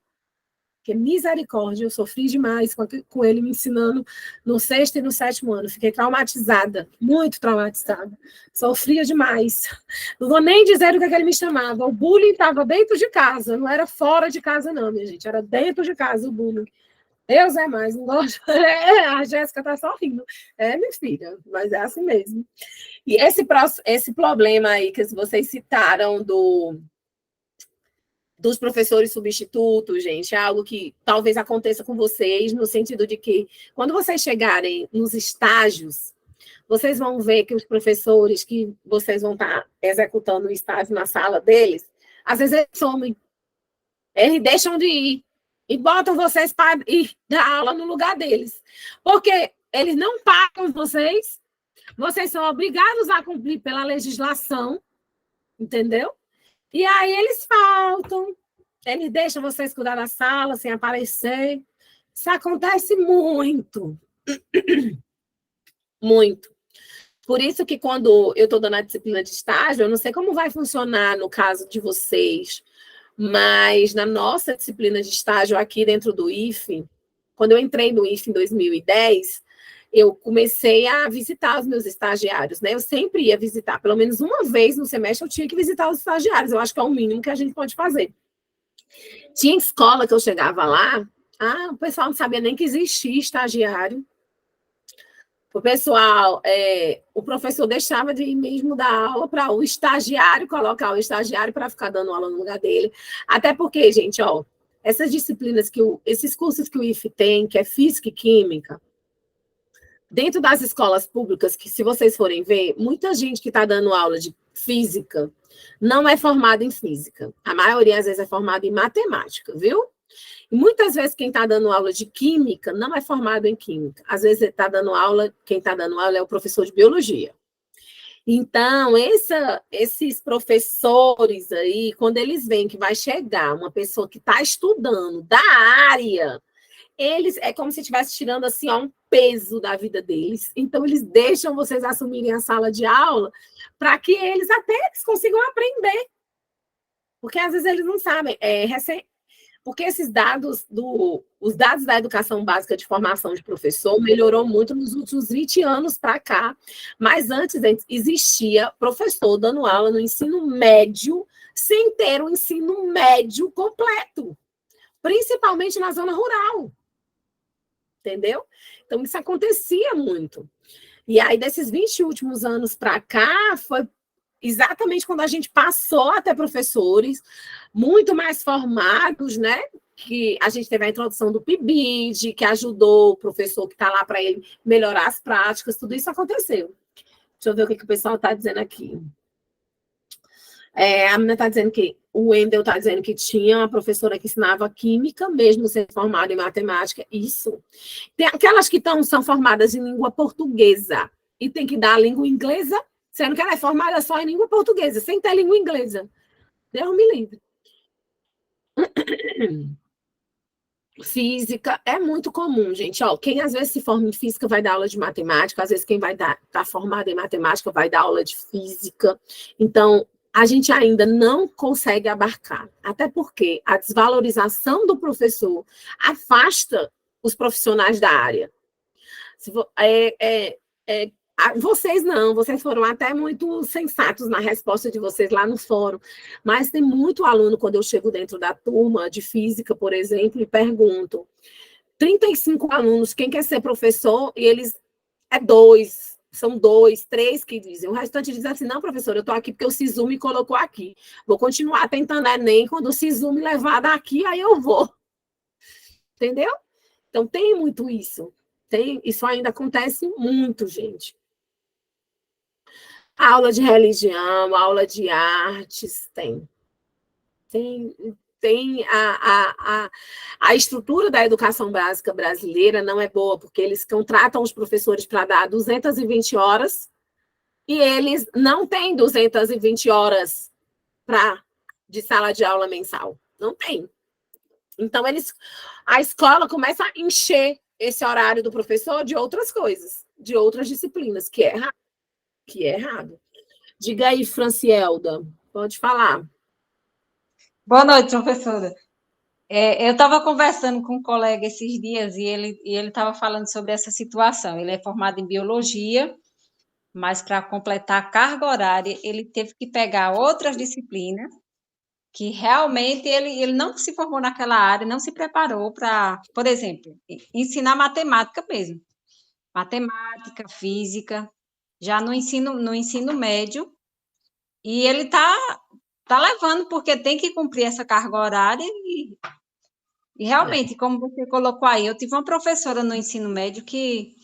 Speaker 1: Porque misericórdia, eu sofri demais com ele me ensinando no 6º e no 7º ano. Fiquei traumatizada, muito traumatizada. Sofria demais. Não vou nem dizer o que ele me chamava. O bullying estava dentro de casa, não era fora de casa, não, minha gente. Era dentro de casa o bullying. Deus é mais, não gosto. A Jéssica está só rindo. É, minha filha, mas é assim mesmo. E esse problema aí que vocês citaram dos professores substitutos, gente, é algo que talvez aconteça com vocês, no sentido de que, quando vocês chegarem nos estágios, vocês vão ver que os professores que vocês vão estar executando o estágio na sala deles, às vezes eles somem, eles deixam de ir, e botam vocês para ir dar aula no lugar deles. Porque eles não pagam vocês são obrigados a cumprir pela legislação, entendeu? E aí eles faltam, eles deixam vocês cuidar da sala sem aparecer. Isso acontece muito. Muito. Por isso que quando eu estou dando a disciplina de estágio, eu não sei como vai funcionar no caso de vocês, mas na nossa disciplina de estágio aqui dentro do IFE, quando eu entrei no IFE em 2010, eu comecei a visitar os meus estagiários, né? Eu sempre ia visitar, pelo menos uma vez no semestre eu tinha que visitar os estagiários, eu acho que é o mínimo que a gente pode fazer. Tinha escola que eu chegava lá, o pessoal não sabia nem que existia estagiário. O pessoal, o professor deixava de ir mesmo dar aula para o estagiário, colocar o estagiário para ficar dando aula no lugar dele. Até porque, gente, essas disciplinas, esses cursos que o IFE tem, que é Física e Química, dentro das escolas públicas, que se vocês forem ver, muita gente que está dando aula de física não é formada em física. A maioria, às vezes, é formada em matemática, viu? E muitas vezes quem está dando aula de química não é formado em química. Às vezes quem está dando aula é o professor de biologia. Então, esses professores aí, quando eles veem que vai chegar uma pessoa que está estudando da área, eles é como se estivesse tirando assim, um peso da vida deles. Então, eles deixam vocês assumirem a sala de aula para que eles consigam aprender. Porque às vezes eles não sabem. Porque os dados da educação básica de formação de professor melhorou muito nos últimos 20 anos para cá, mas antes existia professor dando aula no ensino médio sem ter o ensino médio completo, principalmente na zona rural, entendeu? Então isso acontecia muito. E aí, desses 20 últimos anos para cá, foi exatamente quando a gente passou a ter professores muito mais formados, né? Que a gente teve a introdução do PIBID, que ajudou o professor que está lá para ele melhorar as práticas, tudo isso aconteceu. Deixa eu ver o que o pessoal está dizendo aqui. A menina está dizendo que o Wendel está dizendo que tinha uma professora que ensinava química, mesmo sendo formada em matemática. Isso. Tem aquelas que são formadas em língua portuguesa e tem que dar a língua inglesa, sendo que ela é formada só em língua portuguesa, sem ter língua inglesa. Deus me livre. Física é muito comum, gente. Quem às vezes se forma em física vai dar aula de matemática, às vezes quem vai tá formado em matemática vai dar aula de física. Então, a gente ainda não consegue abarcar, até porque a desvalorização do professor afasta os profissionais da área. Vocês foram até muito sensatos na resposta de vocês lá no fórum, mas tem muito aluno, quando eu chego dentro da turma de física, por exemplo, e pergunto, 35 alunos, quem quer ser professor? E eles, são 2, 3 que dizem, o restante diz assim, não, professor, eu estou aqui porque o SISU me colocou aqui, vou continuar tentando Enem, quando o SISU me levar daqui, aí eu vou. Entendeu? Então, tem muito isso. Isso ainda acontece muito, gente. Aula de religião, aula de artes, tem a estrutura da educação básica brasileira não é boa, porque eles contratam os professores para dar 220 horas e eles não têm 220 horas de sala de aula mensal. Não tem. Então, a escola começa a encher esse horário do professor de outras coisas, de outras disciplinas, que é errado. Diga aí, Francielda, pode falar.
Speaker 5: Boa noite, professora. Eu estava conversando com um colega esses dias e ele estava falando sobre essa situação. Ele é formado em biologia, mas para completar a carga horária, ele teve que pegar outras disciplinas que realmente ele não se formou naquela área, não se preparou para, por exemplo, ensinar matemática mesmo. Matemática, física, já no ensino médio, e ele está levando, porque tem que cumprir essa carga horária, e realmente, como você colocou aí, eu tive uma professora no ensino médio que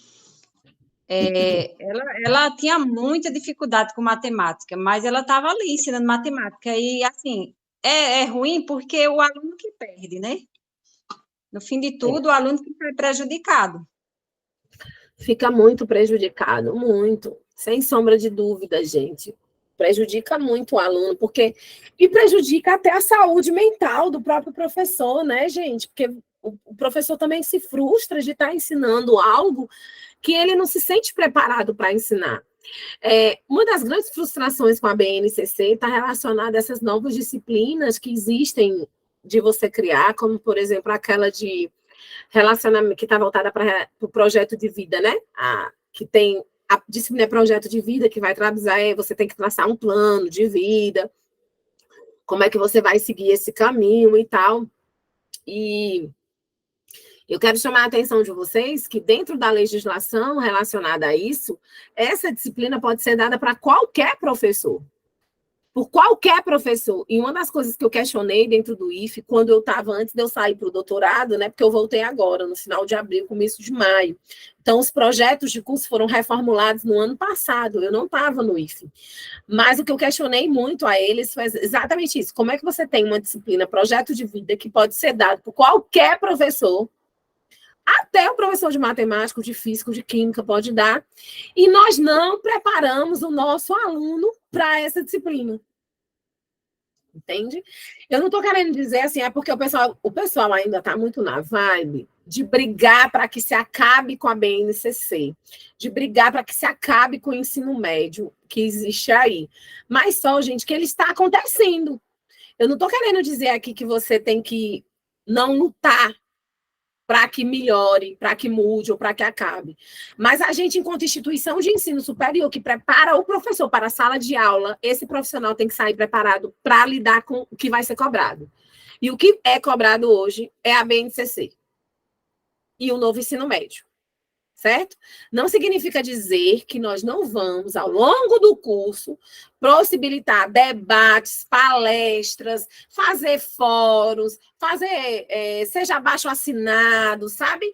Speaker 5: ela tinha muita dificuldade com matemática, mas ela estava ali ensinando matemática, e assim, é ruim porque o aluno que perde, né? No fim de tudo, o aluno que sai prejudicado.
Speaker 1: Fica muito prejudicado, muito, sem sombra de dúvida, gente. Prejudica muito o aluno, e prejudica até a saúde mental do próprio professor, né, gente? Porque o professor também se frustra de estar ensinando algo que ele não se sente preparado para ensinar. Uma das grandes frustrações com a BNCC está relacionada a essas novas disciplinas que existem de você criar, como, por exemplo, aquela de relacionamento, que está voltada para o projeto de vida, né? Que tem a disciplina projeto de vida, que vai traduzir, você tem que traçar um plano de vida, como é que você vai seguir esse caminho e tal. E eu quero chamar a atenção de vocês que dentro da legislação relacionada a isso, essa disciplina pode ser dada para qualquer professor. Por qualquer professor. E uma das coisas que eu questionei dentro do IFE, quando eu estava, antes de eu sair para o doutorado, né, porque eu voltei agora, no final de abril, começo de maio. Então, os projetos de curso foram reformulados no ano passado, eu não estava no IFE. Mas o que eu questionei muito a eles foi exatamente isso. Como é que você tem uma disciplina, projeto de vida, que pode ser dado por qualquer professor, até o professor de matemática, de física, de química pode dar, e nós não preparamos o nosso aluno para essa disciplina. Entende? Eu não estou querendo dizer assim, é porque o pessoal ainda está muito na vibe de brigar para que se acabe com a BNCC, de brigar para que se acabe com o ensino médio que existe aí. Mas só, gente, que ele está acontecendo. Eu não estou querendo dizer aqui que você tem que não lutar para que melhore, para que mude ou para que acabe. Mas a gente, enquanto instituição de ensino superior que prepara o professor para a sala de aula, esse profissional tem que sair preparado para lidar com o que vai ser cobrado. E o que é cobrado hoje é a BNCC e o novo ensino médio, certo? Não significa dizer que nós não vamos, ao longo do curso, possibilitar debates, palestras, fazer fóruns, fazer, seja abaixo assinado, sabe?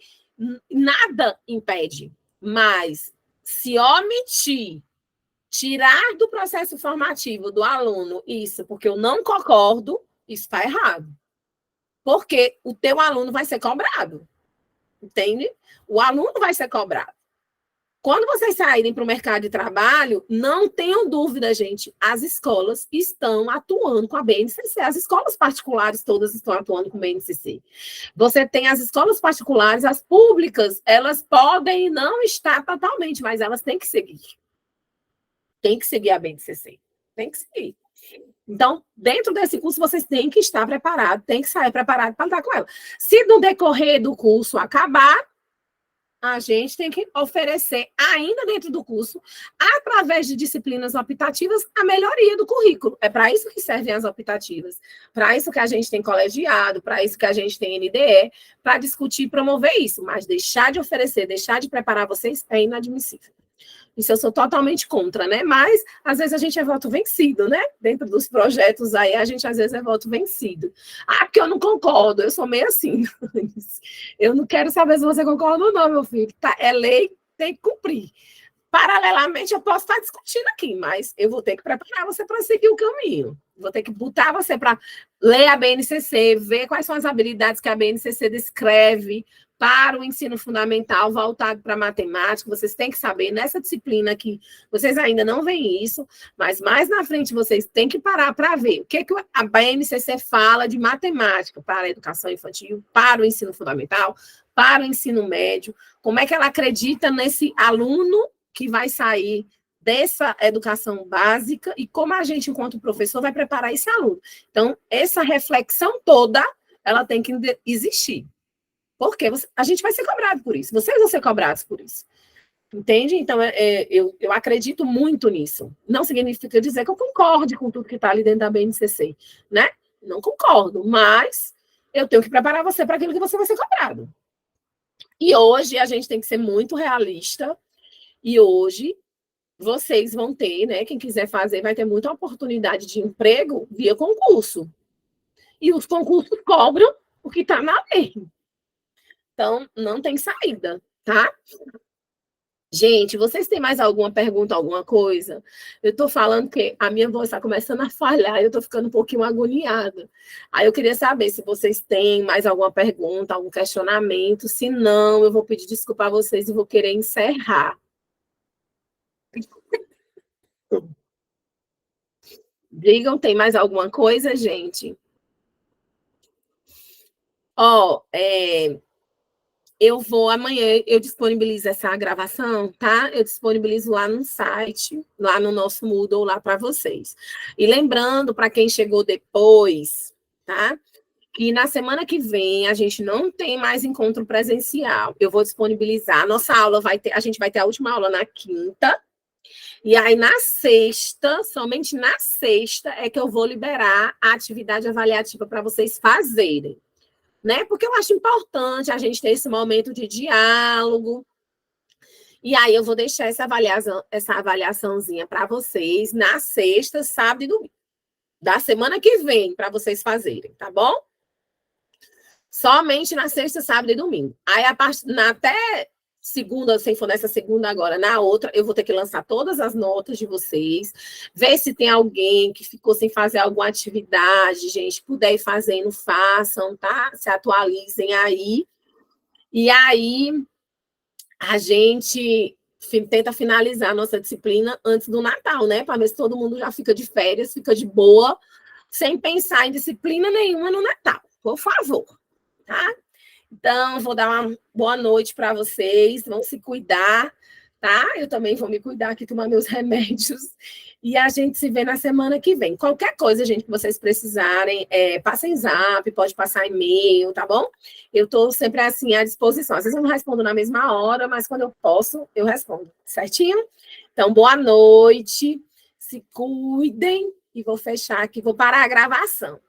Speaker 1: Nada impede. Mas, se omitir, tirar do processo formativo do aluno isso, porque eu não concordo, isso está errado. Porque o teu aluno vai ser cobrado. Entende? O aluno vai ser cobrado. Quando vocês saírem para o mercado de trabalho, não tenham dúvida, gente, as escolas estão atuando com a BNCC, as escolas particulares todas estão atuando com a BNCC. Você tem as escolas particulares, as públicas, elas podem não estar totalmente, mas elas têm que seguir. Tem que seguir a BNCC. Tem que seguir. Então, dentro desse curso, vocês têm que estar preparados, têm que sair preparados para lidar com ela. Se no decorrer do curso acabar, a gente tem que oferecer, ainda dentro do curso, através de disciplinas optativas, a melhoria do currículo. É para isso que servem as optativas. Para isso que a gente tem colegiado, para isso que a gente tem NDE, para discutir e promover isso. Mas deixar de oferecer, deixar de preparar vocês é inadmissível. Isso eu sou totalmente contra, né? Mas, às vezes, a gente é voto vencido, né? Dentro dos projetos aí, a gente, às vezes, é voto vencido. Ah, porque eu não concordo, eu sou meio assim. Eu não quero saber se você concorda ou não, meu filho. Tá, é lei, tem que cumprir. Paralelamente, eu posso estar discutindo aqui, mas eu vou ter que preparar você para seguir o caminho. Vou ter que botar você para ler a BNCC, ver quais são as habilidades que a BNCC descreve para o ensino fundamental voltado para matemática. Vocês têm que saber, nessa disciplina aqui, vocês ainda não veem isso, mas mais na frente vocês têm que parar para ver o que a BNCC fala de matemática para a educação infantil, para o ensino fundamental, para o ensino médio, como é que ela acredita nesse aluno que vai sair dessa educação básica e como a gente, enquanto professor, vai preparar esse aluno. Então, essa reflexão toda, ela tem que existir. Porque a gente vai ser cobrado por isso, vocês vão ser cobrados por isso. Entende? Então, eu acredito muito nisso. Não significa dizer que eu concorde com tudo que está ali dentro da BNCC, né? Não concordo, mas eu tenho que preparar você para aquilo que você vai ser cobrado. E hoje a gente tem que ser muito realista, e hoje vocês vão ter, né? Quem quiser fazer vai ter muita oportunidade de emprego via concurso. E os concursos cobram o que está na lei. Então, não tem saída, tá? Gente, vocês têm mais alguma pergunta, alguma coisa? Eu estou falando que a minha voz está começando a falhar, eu estou ficando um pouquinho agoniada. Aí eu queria saber se vocês têm mais alguma pergunta, algum questionamento. Se não, eu vou pedir desculpa a vocês e vou querer encerrar. Digam, tem mais alguma coisa, gente? Eu vou, amanhã eu disponibilizo essa gravação, tá? Eu disponibilizo lá no site, lá no nosso Moodle, lá para vocês. E lembrando, para quem chegou depois, tá? Que na semana que vem a gente não tem mais encontro presencial. Eu vou disponibilizar, a nossa aula a gente vai ter a última aula na quinta, e aí na sexta, somente na sexta, é que eu vou liberar a atividade avaliativa para vocês fazerem. Né? Porque eu acho importante a gente ter esse momento de diálogo. E aí eu vou deixar essa avaliaçãozinha para vocês na sexta, sábado e domingo. Da semana que vem, para vocês fazerem, tá bom? Somente na sexta, sábado e domingo. Aí, até segunda, se for nessa segunda agora, na outra, eu vou ter que lançar todas as notas de vocês, ver se tem alguém que ficou sem fazer alguma atividade, gente, puder ir fazendo, façam, tá? Se atualizem aí. E aí, a gente tenta finalizar a nossa disciplina antes do Natal, né? Para ver se todo mundo já fica de férias, fica de boa, sem pensar em disciplina nenhuma no Natal, por favor, tá? Então, vou dar uma boa noite para vocês, vão se cuidar, tá? Eu também vou me cuidar aqui, tomar meus remédios. E a gente se vê na semana que vem. Qualquer coisa, gente, que vocês precisarem, passem zap, pode passar e-mail, tá bom? Eu estou sempre assim à disposição. Às vezes eu não respondo na mesma hora, mas quando eu posso, eu respondo, certinho? Então, boa noite, se cuidem, e vou fechar aqui, vou parar a gravação.